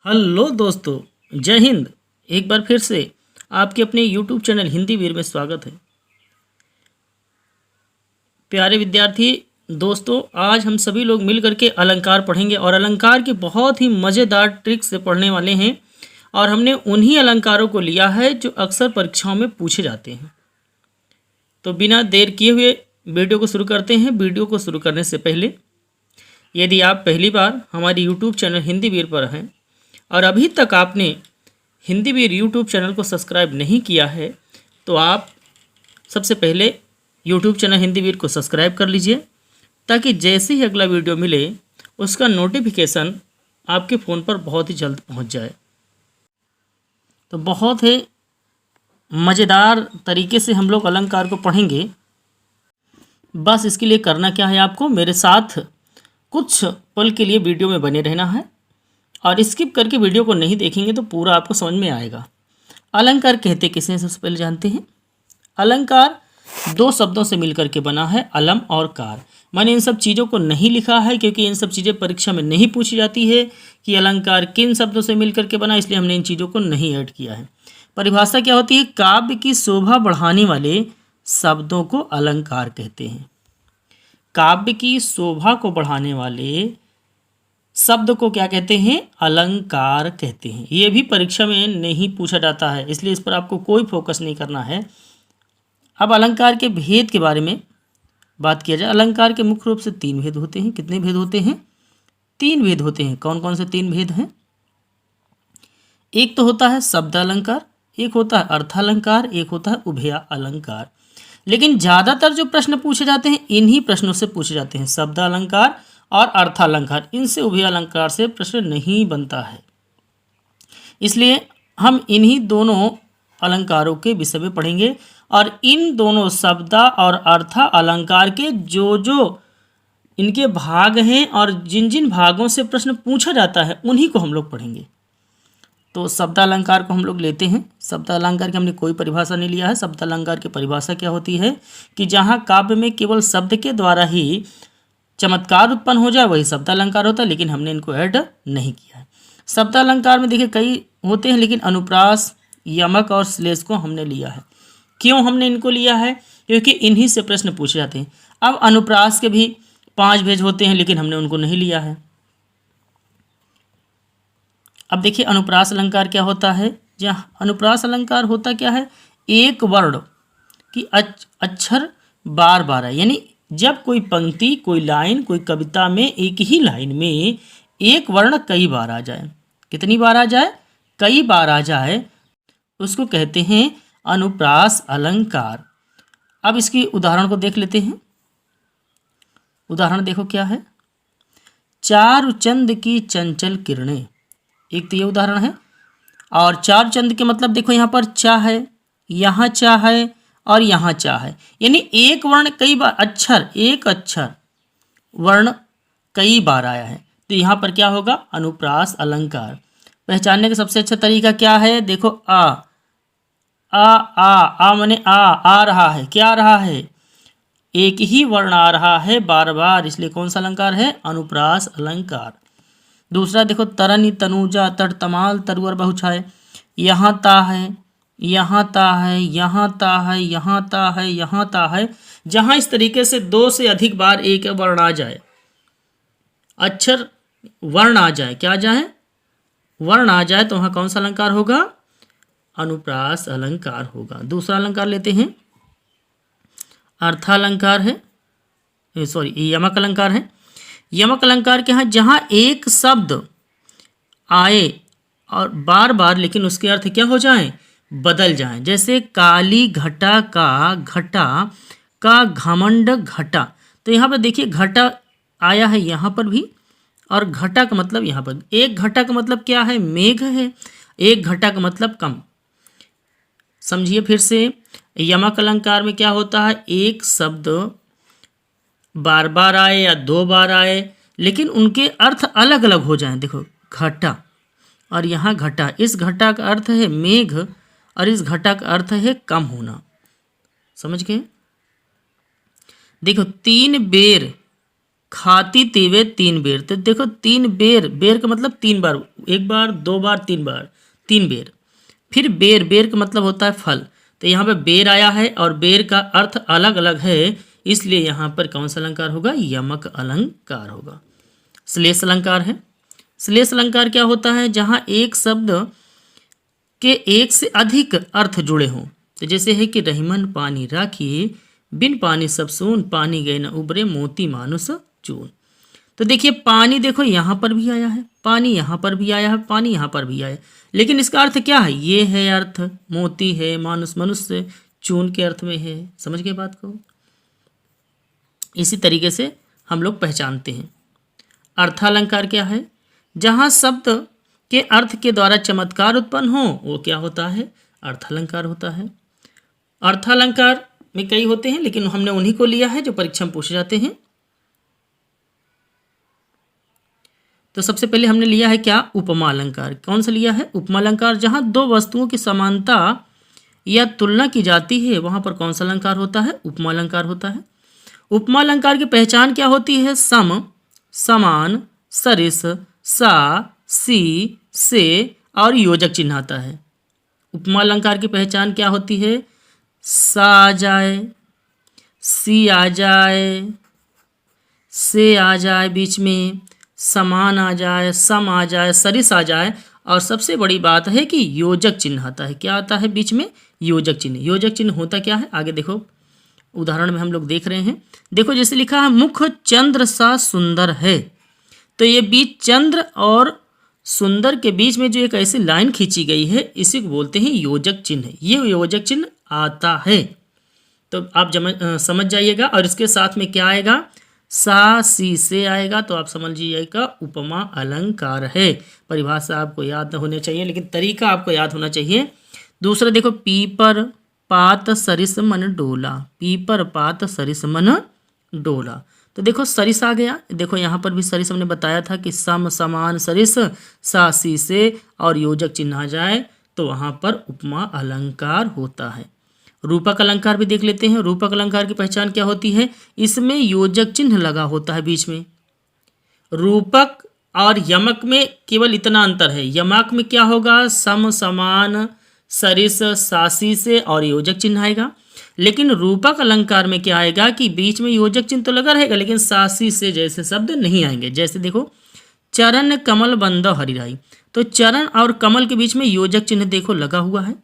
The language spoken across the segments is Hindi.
हेलो दोस्तों, जय हिंद। एक बार फिर से आपके अपने यूट्यूब चैनल हिंदी वीर में स्वागत है। प्यारे विद्यार्थी दोस्तों, आज हम सभी लोग मिल करके अलंकार पढ़ेंगे और अलंकार के बहुत ही मज़ेदार ट्रिक से पढ़ने वाले हैं। और हमने उन्हीं अलंकारों को लिया है जो अक्सर परीक्षाओं में पूछे जाते हैं। तो बिना देर किए हुए वीडियो को शुरू करते हैं। वीडियो को शुरू करने से पहले यदि आप पहली बार हमारे यूट्यूब चैनल हिंदी वीर पर हैं और अभी तक आपने हिंदी वीर यूट्यूब चैनल को सब्सक्राइब नहीं किया है तो आप सबसे पहले यूट्यूब चैनल हिंदी वीर को सब्सक्राइब कर लीजिए, ताकि जैसे ही अगला वीडियो मिले उसका नोटिफिकेशन आपके फ़ोन पर बहुत ही जल्द पहुंच जाए। तो बहुत ही मज़ेदार तरीके से हम लोग अलंकार को पढ़ेंगे। बस इसके लिए करना क्या है, आपको मेरे साथ कुछ पल के लिए वीडियो में बने रहना है और स्किप करके वीडियो को नहीं देखेंगे तो पूरा आपको समझ में आएगा। अलंकार कहते किसे हैं, सबसे पहले जानते हैं। अलंकार दो शब्दों से मिलकर के बना है, अलम और कार। मैंने इन सब चीज़ों को नहीं लिखा है क्योंकि इन सब चीज़ें परीक्षा में नहीं पूछी जाती है कि अलंकार किन शब्दों से मिलकर के बना, इसलिए हमने इन चीज़ों को नहीं ऐड किया है। परिभाषा क्या होती है? काव्य की शोभा बढ़ाने वाले शब्दों को अलंकार कहते हैं। काव्य की शोभा को बढ़ाने वाले शब्द को क्या कहते हैं? अलंकार कहते हैं। ये भी परीक्षा में नहीं पूछा जाता है, इसलिए इस पर आपको कोई फोकस नहीं करना है। अब अलंकार के भेद के बारे में बात किया जाए। अलंकार के मुख्य रूप से तीन भेद होते हैं। कितने भेद होते हैं? तीन भेद होते हैं। कौन कौन से तीन भेद हैं? एक तो होता है शब्द अलंकार, एक होता है अर्थालंकार, एक होता है उभया अलंकार। लेकिन ज़्यादातर जो प्रश्न पूछे जाते हैं इन्हीं प्रश्नों से पूछे जाते हैं, शब्द अलंकार और अर्थालंकार। इनसे उभय अलंकार से प्रश्न नहीं बनता है, इसलिए हम इन्हीं दोनों अलंकारों के विषय में पढ़ेंगे। और इन दोनों शब्द और अर्थ अलंकार के जो जो इनके भाग हैं और जिन जिन भागों से प्रश्न पूछा जाता है उन्हीं को हम लोग पढ़ेंगे। तो शब्द अलंकार को हम लोग लेते हैं। शब्द अलंकार की हमने कोई परिभाषा नहीं लिया है। शब्द अलंकार की परिभाषा क्या होती है कि जहाँ काव्य में केवल शब्द के द्वारा ही चमत्कार उत्पन्न हो जाए वही शब्द अलंकार होता है, लेकिन हमने इनको ऐड नहीं किया है। शब्द अलंकार में देखिए कई होते हैं, लेकिन अनुप्रास, यमक और श्लेष को हमने लिया है। क्यों हमने इनको लिया है? क्योंकि इन्हीं से प्रश्न पूछे जाते हैं। अब अनुप्रास के भी 5 भेद होते हैं, लेकिन हमने उनको नहीं लिया है। अब देखिए अनुप्रास अलंकार क्या होता है। जहाँ अनुप्रास अलंकार होता क्या है? एक वर्ण की अक्षर बार बार है, यानी जब कोई पंक्ति, कोई लाइन, कोई कविता में एक ही लाइन में एक वर्ण कई बार आ जाए। कितनी बार आ जाए? कई बार आ जाए, उसको कहते हैं अनुप्रास अलंकार। अब इसकी उदाहरण को देख लेते हैं। उदाहरण देखो क्या है। चारु चंद की चंचल किरणें, एक तो ये उदाहरण है। और चार चंद के मतलब देखो, यहाँ पर चा है, यहाँ चा है और यहाँ चा है, यानी एक वर्ण कई बार, अक्षर एक अक्षर वर्ण कई बार आया है, तो यहाँ पर क्या होगा? अनुप्रास अलंकार। पहचानने का सबसे अच्छा तरीका क्या है? देखो आ आ आ आ माने आ रहा है। क्या आ रहा है? एक ही वर्ण आ रहा है बार बार, इसलिए कौन सा अलंकार है? अनुप्रास अलंकार। दूसरा देखो, तरनी तनुजा तट तमाल तरुअर बहुछाए, यहाँ ता है, यहाँ ता है, यहाँ ता है, यहाँ ता है, यहाँ ता है। जहाँ इस तरीके से 2 से अधिक बार एक वर्ण आ जाए, अक्षर वर्ण आ जाए, क्या आ जाए? वर्ण आ जाए, तो वहाँ कौन सा अलंकार होगा? अनुप्रास अलंकार होगा। दूसरा अलंकार लेते हैं, अर्थालंकार है, सॉरी यमक अलंकार है। यमक अलंकार के यहाँ जहाँ एक शब्द आए और बार बार, लेकिन उसके अर्थ क्या हो जाएं? बदल जाएं। जैसे काली घटा का घमंड घटा, तो यहाँ पर देखिए घटा आया है यहाँ पर भी, और घटा का मतलब यहाँ पर, एक घटा का मतलब क्या है? मेघ है। एक घटा का मतलब कम। समझिए फिर से, यमक अलंकार में क्या होता है? एक शब्द बार बार आए या 2 बार आए, लेकिन उनके अर्थ अलग अलग हो जाएं। देखो घटा और यहाँ घटा, इस घटा का अर्थ है मेघ और इस घटा का अर्थ है कम होना। समझ गए? देखो 3 बेर खाती तीवे 3 बेर। तो देखो 3 बेर, बेर का मतलब 3 बार, 1 बार 2 बार 3 बार, 3 बेर। फिर बेर, बेर का मतलब होता है फल। तो यहाँ पे बेर आया है और बेर का अर्थ अलग अलग है, इसलिए यहाँ पर कौन सा अलंकार होगा? यमक अलंकार होगा। श्लेष अलंकार है। श्लेष अलंकार क्या होता है? जहाँ एक शब्द के एक से अधिक अर्थ जुड़े हों। तो जैसे है कि रहीमन पानी राखिए, बिन पानी सब सून, पानी गए न उबरे, मोती मानुस चून। तो देखिए पानी, देखो यहाँ पर भी आया है, पानी यहाँ पर भी आया है, पानी यहाँ पर भी आया है, लेकिन इसका अर्थ क्या है? ये है अर्थ, मोती है, मानुस मनुष्य, चून के अर्थ में है। समझ गए बात को? इसी तरीके से हम लोग पहचानते हैं। अर्थालंकार क्या है? जहाँ शब्द के अर्थ के द्वारा चमत्कार उत्पन्न हो, वो क्या होता है? अर्थालंकार होता है। अर्थालंकार में कई होते हैं, लेकिन हमने उन्हीं को लिया है जो परीक्षा में पूछे जाते हैं। तो सबसे पहले हमने लिया है क्या? उपमा अलंकार। कौन सा लिया है? उपमा अलंकार। जहाँ दो वस्तुओं की समानता या तुलना की जाती है, वहाँ पर कौन सा अलंकार होता है? उपमा अलंकार होता है। उपमा अलंकार की पहचान क्या होती है? सम, समान, सरिस, सा, सी, से और योजक चिन्ह आता है। उपमा अलंकार की पहचान क्या होती है? सा आ जाए, सी आ जाए, से आ जाए बीच में, समान आ जाए, सम आ जाए, सरिस आ जाए, और सबसे बड़ी बात है कि योजक चिन्ह आता है। क्या आता है बीच में? योजक चिन्ह। योजक चिन्ह होता क्या है? आगे देखो, उदाहरण में हम लोग देख रहे हैं। देखो जैसे लिखा है, मुख चंद्र सा सुंदर है। तो ये बीच चंद्र और सुंदर के बीच में जो एक ऐसी लाइन खींची गई है, इसी को बोलते हैं योजक चिन्ह। ये योजक चिन्ह आता है, तो आप समझ जाइएगा। और इसके साथ में क्या आएगा? सा, सी, से आएगा, तो आप समझ लीजिएगा उपमा अलंकार है। परिभाषा आपको याद न होनी चाहिए, लेकिन तरीका आपको याद होना चाहिए। दूसरा देखो, पीपर पात सरिस मन डोला। पीपर पात सरिस मन डोला। तो देखो सरिस आ गया। देखो यहाँ पर भी सरिस हमने बताया था कि सम, समान, सरिस, सा, सी, से और योजक चिन्ह आ जाए तो वहाँ पर उपमा अलंकार होता है। रूपक अलंकार भी देख लेते हैं। रूपक अलंकार की पहचान क्या होती है? इसमें योजक चिन्ह लगा होता है बीच में। रूपक और यमक में केवल इतना अंतर है। यमक में क्या होगा? सम, समान, सरिस, सासी से और योजक चिन्ह आएगा। लेकिन रूपक अलंकार में क्या आएगा कि बीच में योजक चिन्ह तो लगा रहेगा, लेकिन सासी से जैसे शब्द नहीं आएंगे। जैसे देखो, चरण कमल बंद हरिराई। तो चरण और कमल के बीच में योजक चिन्ह देखो लगा हुआ है।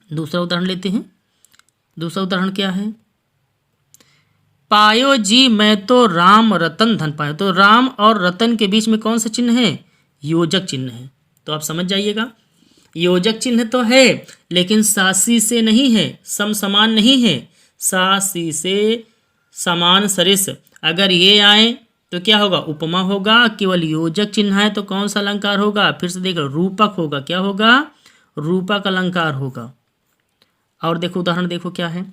दूसरा उदाहरण लेते हैं। दूसरा उदाहरण क्या है? पायो जी मैं तो राम रतन धन पायो। तो राम और रतन के बीच में कौन सा चिन्ह है? योजक चिन्ह है। तो आप समझ जाइएगा, योजक चिन्ह तो है लेकिन सासी से नहीं है, सम समान नहीं है। सासी से, समान, सरिस, अगर ये आए तो क्या होगा? उपमा होगा। केवल योजक चिन्ह है तो कौन सा अलंकार होगा? फिर से देख लो, रूपक होगा। क्या होगा? रूपक अलंकार होगा। और देखो उदाहरण देखो क्या है?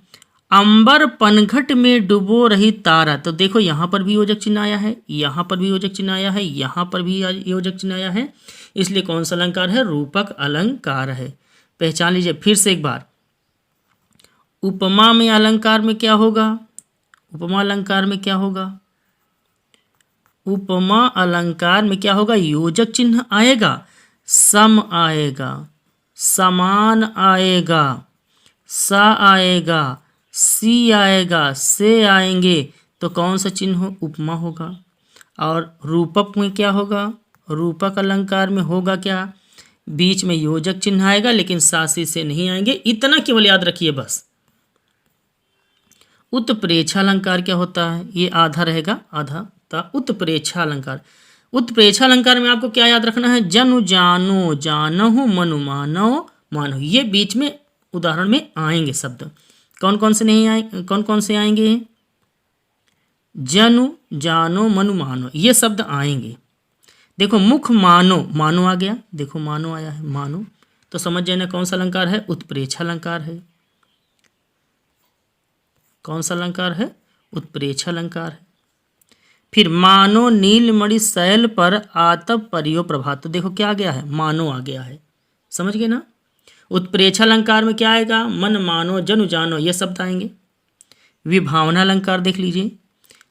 अंबर पनघट में डुबो रही तारा। तो देखो यहाँ पर भी योजक चिन्ह आया है, यहाँ पर भी योजक चिन्ह आया है, यहाँ पर भी योजक चिन्ह आया है, इसलिए कौन सा अलंकार है? रूपक अलंकार है। पहचान लीजिए फिर से एक बार। उपमा में अलंकार में क्या होगा? उपमा अलंकार में क्या होगा? उपमा अलंकार में क्या होगा? योजक चिन्ह आएगा, सम आएगा, समान आएगा, सा आएगा, सी आएगा, से आएंगे, तो कौन सा चिन्ह हो? उपमा होगा। और रूपक में क्या होगा? रूपक अलंकार में होगा क्या? बीच में योजक चिन्ह आएगा लेकिन सासी से नहीं आएंगे। इतना केवल याद रखिए बस। उत्प्रेक्षा अलंकार क्या होता है? ये आधा रहेगा, आधा था। उत्प्रेक्षा अलंकार। उत्प्रेक्षा अलंकार में आपको क्या याद रखना है? जनु जानो, जानहु, मनु मानो, मानो। ये बीच में उदाहरण में आएंगे शब्द। कौन कौन से नहीं आए? कौन कौन से आएंगे? जनु, जानो, मनु, मानो, ये शब्द आएंगे। देखो मुख मानो, मानो आ गया। देखो मानो आया है, मानो, तो समझ जाना कौन सा अलंकार है? उत्प्रेक्षा अलंकार है। कौन सा अलंकार है? उत्प्रेक्षा अलंकार है। फिर मानो नीलमणि शैल पर आतप परियो प्रभात। तो देखो क्या आ गया है? मानो आ गया है। समझ गए ना? उत्प्रेक्षा अलंकार में क्या आएगा? मन मानो, जनु जानो, ये शब्द आएंगे। विभावना अलंकार देख लीजिए।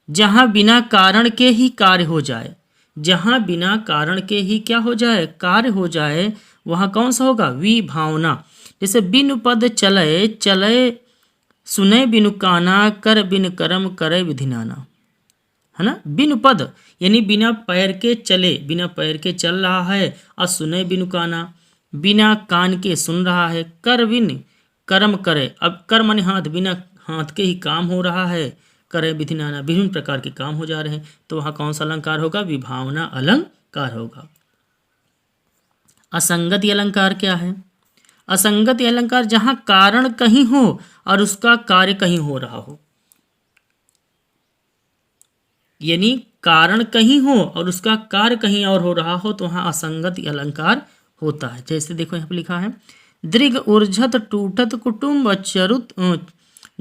जहाँ बिना कारण के ही कार्य हो जाए, जहाँ बिना कारण के ही क्या हो जाए, कार्य हो जाए, वहाँ कौन सा होगा, विभावना। जैसे बिनु पद चले, चले सुने बिनु काना, कर बिन कर्म करे विधि नाना, है ना। बिनु पद यानी बिना पैर के चले, बिना पैर के चल रहा है, और सुने बिनु काना, बिना कान के सुन रहा है, कर बिन कर्म करे, अब कर माने हाथ, बिना हाथ के ही काम हो रहा है, करे विधि नाना, विभिन्न प्रकार के काम हो जा रहे हैं, तो वहाँ कौन सा अलंकार होगा, विभावना अलंकार होगा। असंगति अलंकार क्या है, असंगति अलंकार जहाँ कारण कहीं हो और उसका कार्य कहीं हो रहा हो, यानी कारण कहीं हो और उसका कार्य कहीं और हो रहा हो, तो वहाँ असंगति अलंकार होता है। जैसे देखो यहाँ पे लिखा है, दृग उर्झत टूटत कुटुम्ब चरुत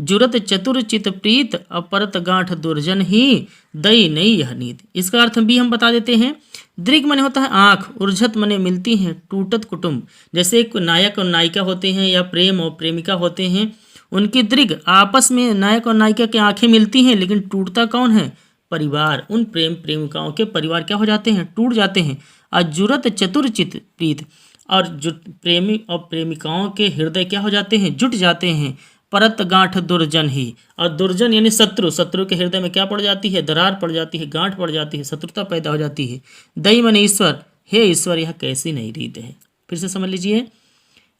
जुरत चतुर चित प्रीत अपरत गांठ दुर्जन ही दई नहीं यह नीत। इसका अर्थ भी हम बता देते हैं। दृग मने होता है आँख, उर्झत मने मिलती हैं, टूटत कुटुम्ब, जैसे एक नायक और नायिका होते हैं या प्रेम और प्रेमिका होते हैं, उनकी दृग आपस में नायक और नायिका की आंखें मिलती हैं, लेकिन टूटता कौन है, परिवार। उन प्रेम प्रेमिकाओं के परिवार क्या हो जाते हैं, टूट जाते हैं। और जुरत चतुरचित प्रीत, और प्रेमी और प्रेमिकाओं के हृदय क्या हो जाते हैं, जुट जाते हैं। परत गांठ दुर्जन ही, और दुर्जन यानी शत्रु, शत्रु के हृदय में क्या पड़ जाती है, दरार पड़ जाती है, गांठ पड़ जाती है, शत्रुता पैदा हो जाती है। दई मन ईश्वर, हे ईश्वर यह कैसी नहीं रीत है। फिर से समझ लीजिए,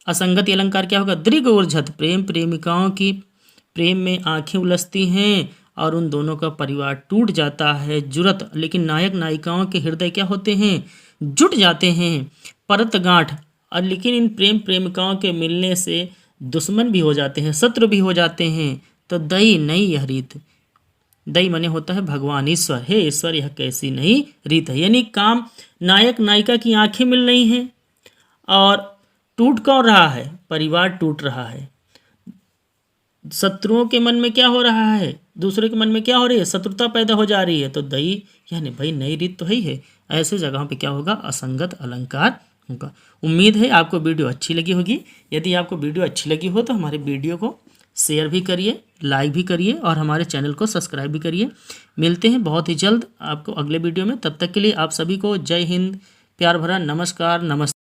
असंगति अलंकार क्या होगा, दृग उर्झत, प्रेम प्रेमिकाओं की प्रेम में आंखें उलझती हैं और उन दोनों का परिवार टूट जाता है। जुरत, लेकिन नायक नायिकाओं के हृदय क्या होते हैं, जुट जाते हैं। परत गांठ, और लेकिन इन प्रेम प्रेमिकाओं के मिलने से दुश्मन भी हो जाते हैं, शत्रु भी हो जाते हैं। तो दई नहीं यह रीत, दई मने होता है भगवान ईश्वर, हे ईश्वर यह कैसी नहीं रीत है। यानी काम, नायक नायिका की आंखें मिल रही हैं और टूट कौन रहा है, परिवार टूट रहा है। शत्रुओं के मन में क्या हो रहा है, दूसरे के मन में क्या हो रही है, शत्रुता पैदा हो जा रही है। तो दई यानी भाई नई रीत तो है ही है। ऐसे जगहों पे क्या होगा, असंगत अलंकार होगा। उम्मीद है आपको वीडियो अच्छी लगी होगी। यदि आपको वीडियो अच्छी लगी हो तो हमारे वीडियो को शेयर भी करिए, लाइक भी करिए और हमारे चैनल को सब्सक्राइब भी करिए। मिलते हैं बहुत ही जल्द आपको अगले वीडियो में। तब तक के लिए आप सभी को जय हिंद, प्यार भरा नमस्कार, नमस्ते।